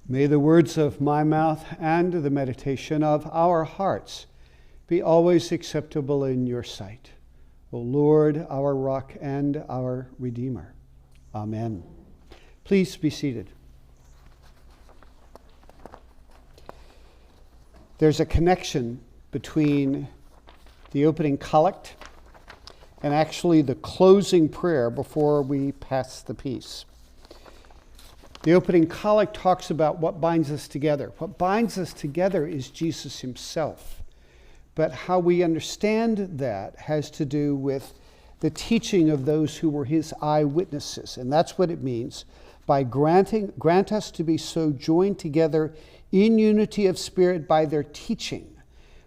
May the words of my mouth and the meditation of our hearts be always acceptable in your sight, O Lord, our rock and our Redeemer. Amen. Please be seated. There's a connection between the opening collect and actually the closing prayer before we pass the peace. The opening collect talks about what binds us together. What binds us together is Jesus himself. But how we understand that has to do with the teaching of those who were his eyewitnesses. And that's what it means by grant us to be so joined together in unity of spirit by their teaching.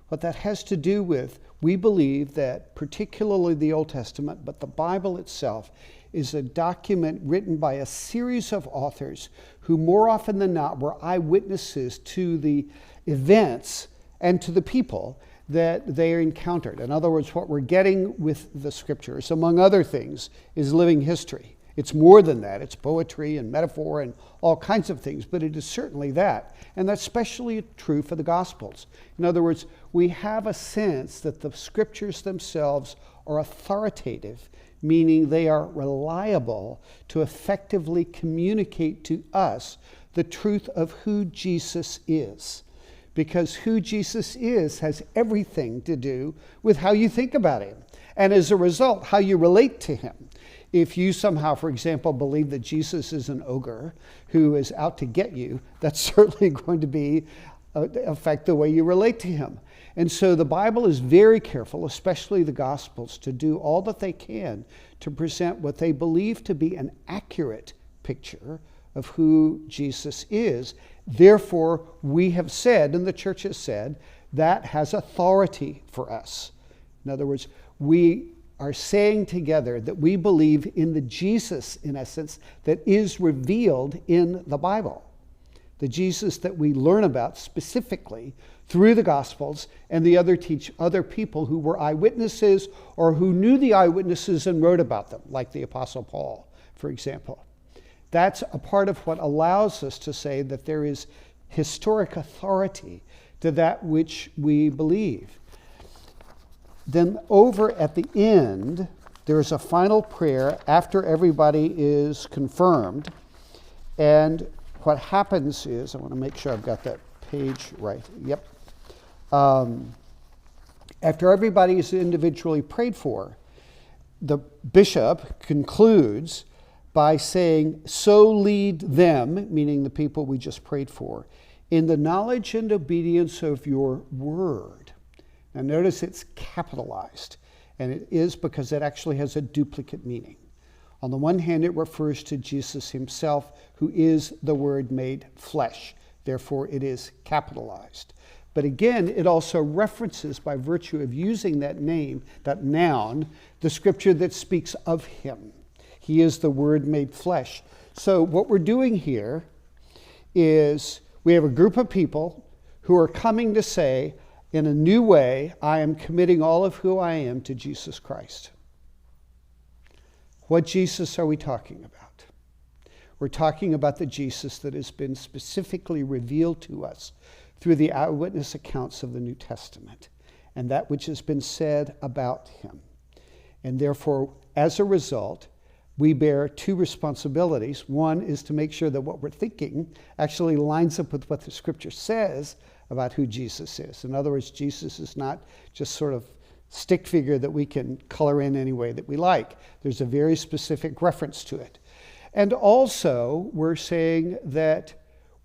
What that has to do with, we believe that particularly the Old Testament, but the Bible itself, is a document written by a series of authors who more often than not were eyewitnesses to the events and to the people that they encountered. In other words, what we're getting with the scriptures, among other things, is living history. It's more than that. It's poetry and metaphor and all kinds of things, but it is certainly that. And that's especially true for the Gospels. In other words, we have a sense that the scriptures themselves are authoritative, meaning they are reliable to effectively communicate to us the truth of who Jesus is. Because who Jesus is has everything to do with how you think about him. And as a result, how you relate to him. If you somehow, for example, believe that Jesus is an ogre who is out to get you, that's certainly going to affect the way you relate to him. And so the Bible is very careful, especially the Gospels, to do all that they can to present what they believe to be an accurate picture of who Jesus is. Therefore, we have said, and the church has said, that has authority for us. In other words, we are saying together that we believe in the Jesus, in essence, that is revealed in the Bible. The Jesus that we learn about specifically through the Gospels and the other people who were eyewitnesses or who knew the eyewitnesses and wrote about them, like the Apostle Paul, for example. That's a part of what allows us to say that there is historic authority to that which we believe. Then over at the end, there's a final prayer after everybody is confirmed. And what happens is, I want to make sure I've got that page right. Yep. After everybody is individually prayed for, the bishop concludes by saying, "So lead them," meaning the people we just prayed for, "in the knowledge and obedience of your word." Now notice it's capitalized, and it is because it actually has a duplicate meaning. On the one hand, it refers to Jesus himself, who is the Word made flesh. Therefore, it is capitalized. But again, it also references, by virtue of using that name, that noun, the scripture that speaks of him. He is the Word made flesh. So what we're doing here is we have a group of people who are coming to say, in a new way, I am committing all of who I am to Jesus Christ. What Jesus are we talking about? We're talking about the Jesus that has been specifically revealed to us through the eyewitness accounts of the New Testament and that which has been said about him. And therefore, as a result, we bear two responsibilities. One is to make sure that what we're thinking actually lines up with what the scripture says about who Jesus is. In other words, Jesus is not just sort of stick figure that we can color in any way that we like. There's a very specific reference to it. And also, we're saying that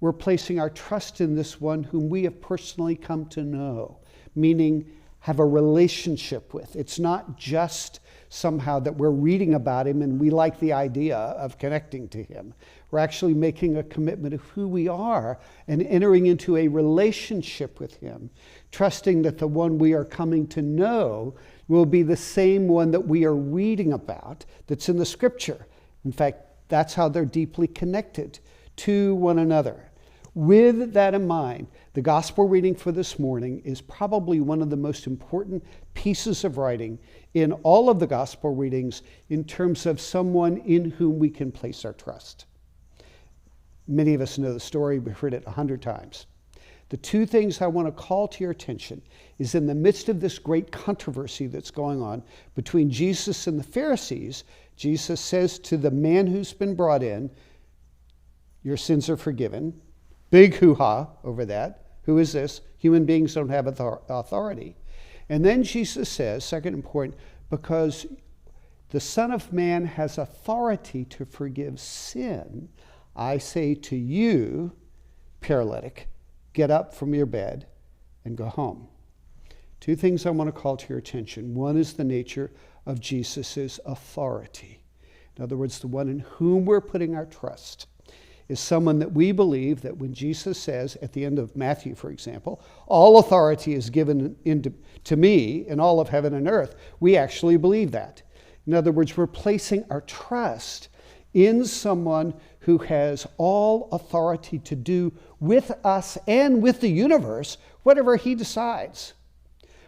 we're placing our trust in this one whom we have personally come to know, meaning have a relationship with. It's not just somehow that we're reading about him and we like the idea of connecting to him. We're actually making a commitment of who we are and entering into a relationship with him, trusting that the one we are coming to know will be the same one that we are reading about that's in the scripture. In fact, that's how they're deeply connected to one another. With that in mind, the gospel reading for this morning is probably one of the most important pieces of writing in all of the gospel readings in terms of someone in whom we can place our trust. Many of us know the story. We've heard it 100 times. The two things I want to call to your attention is in the midst of this great controversy that's going on between Jesus and the Pharisees, Jesus says to the man who's been brought in, your sins are forgiven. Big hoo-ha over that. Who is this? Human beings don't have authority. And then Jesus says, second important, because the Son of Man has authority to forgive sin, I say to you, paralytic, get up from your bed and go home. Two things I want to call to your attention. One is the nature of Jesus' authority. In other words, the one in whom we're putting our trust is someone that we believe that when Jesus says, at the end of Matthew, for example, all authority is given to me in all of heaven and earth, we actually believe that. In other words, we're placing our trust in someone who has all authority to do with us and with the universe whatever he decides.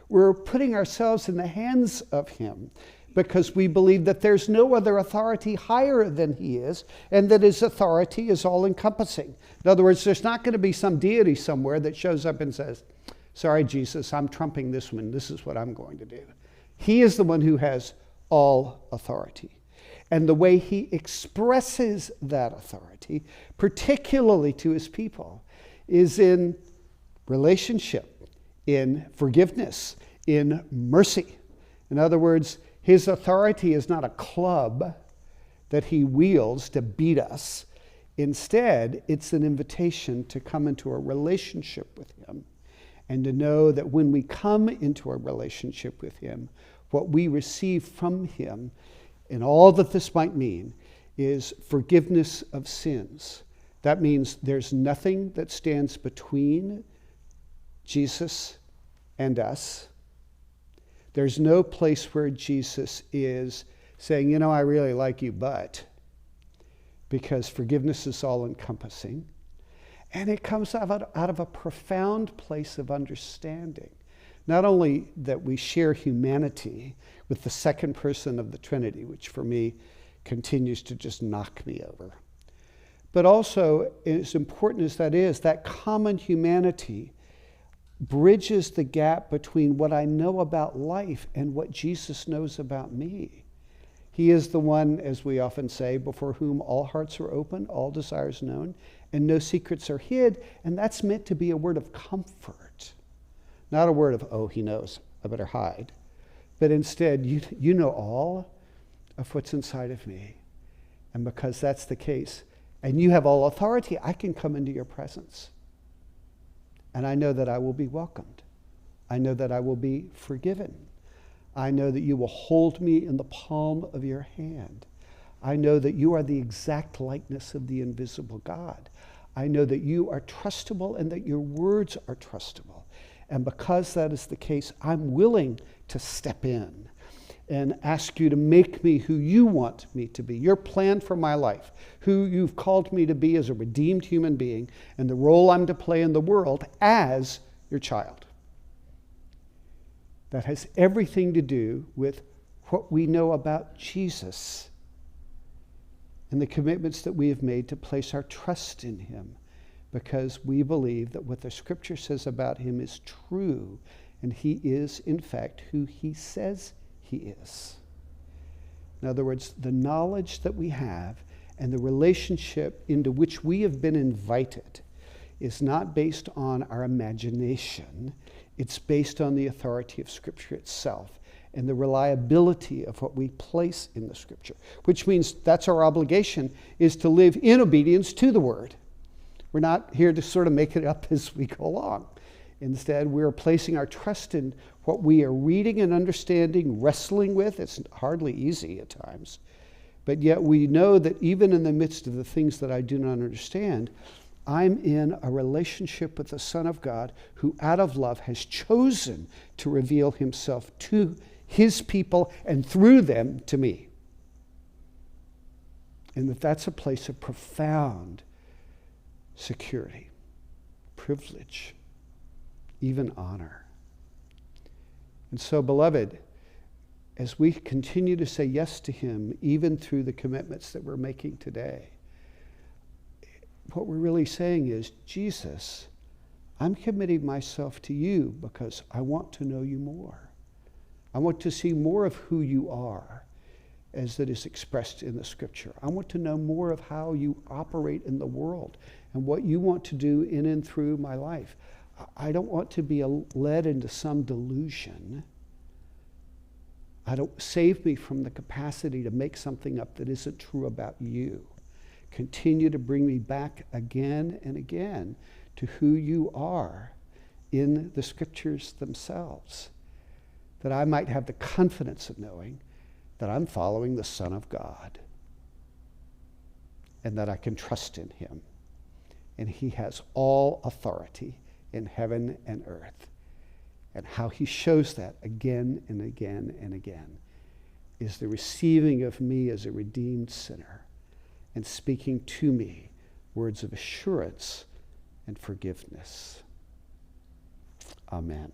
We're putting ourselves in the hands of him because we believe that there's no other authority higher than he is, and that his authority is all-encompassing. In other words, there's not going to be some deity somewhere that shows up and says, sorry, Jesus, I'm trumping this one. This is what I'm going to do. He is the one who has all authority. And the way he expresses that authority, particularly to his people, is in relationship, in forgiveness, in mercy. In other words, his authority is not a club that he wields to beat us. Instead, it's an invitation to come into a relationship with him and to know that when we come into a relationship with him, what we receive from him, and all that this might mean, is forgiveness of sins. That means there's nothing that stands between Jesus and us. There's no place where Jesus is saying, I really like you, but, because forgiveness is all-encompassing. And it comes out of a profound place of understanding. Not only that we share humanity with the second person of the Trinity, which for me continues to just knock me over, but also, as important as that is, that common humanity bridges the gap between what I know about life and what Jesus knows about me. He is the one, as we often say, before whom all hearts are open, all desires known, and no secrets are hid. And that's meant to be a word of comfort, not a word of, oh, he knows, I better hide. But instead, you know all of what's inside of me. And because that's the case, and you have all authority, I can come into your presence. And I know that I will be welcomed. I know that I will be forgiven. I know that you will hold me in the palm of your hand. I know that you are the exact likeness of the invisible God. I know that you are trustable and that your words are trustable. And because that is the case, I'm willing to step in and ask you to make me who you want me to be, your plan for my life, who you've called me to be as a redeemed human being, and the role I'm to play in the world as your child. That has everything to do with what we know about Jesus and the commitments that we have made to place our trust in him, because we believe that what the Scripture says about him is true, and he is, in fact, who he says he is. In other words, the knowledge that we have and the relationship into which we have been invited is not based on our imagination. It's based on the authority of Scripture itself and the reliability of what we place in the Scripture, which means that's our obligation, is to live in obedience to the Word. We're not here to sort of make it up as we go along. Instead, we're placing our trust in what we are reading and understanding, wrestling with. It's hardly easy at times. But yet we know that even in the midst of the things that I do not understand, I'm in a relationship with the Son of God who, out of love, has chosen to reveal himself to his people and through them to me. And that's a place of profound security, privilege, even honor. And so, beloved, as we continue to say yes to him, even through the commitments that we're making today, what we're really saying is, Jesus, I'm committing myself to you because I want to know you more. I want to see more of who you are as it is expressed in the scripture. I want to know more of how you operate in the world and what you want to do in and through my life. I don't want to be led into some delusion. Save me from the capacity to make something up that isn't true about you. Continue to bring me back again and again to who you are in the scriptures themselves, that I might have the confidence of knowing that I'm following the Son of God and that I can trust in him. And he has all authority in heaven and earth. And how he shows that again and again and again is the receiving of me as a redeemed sinner and speaking to me words of assurance and forgiveness. Amen.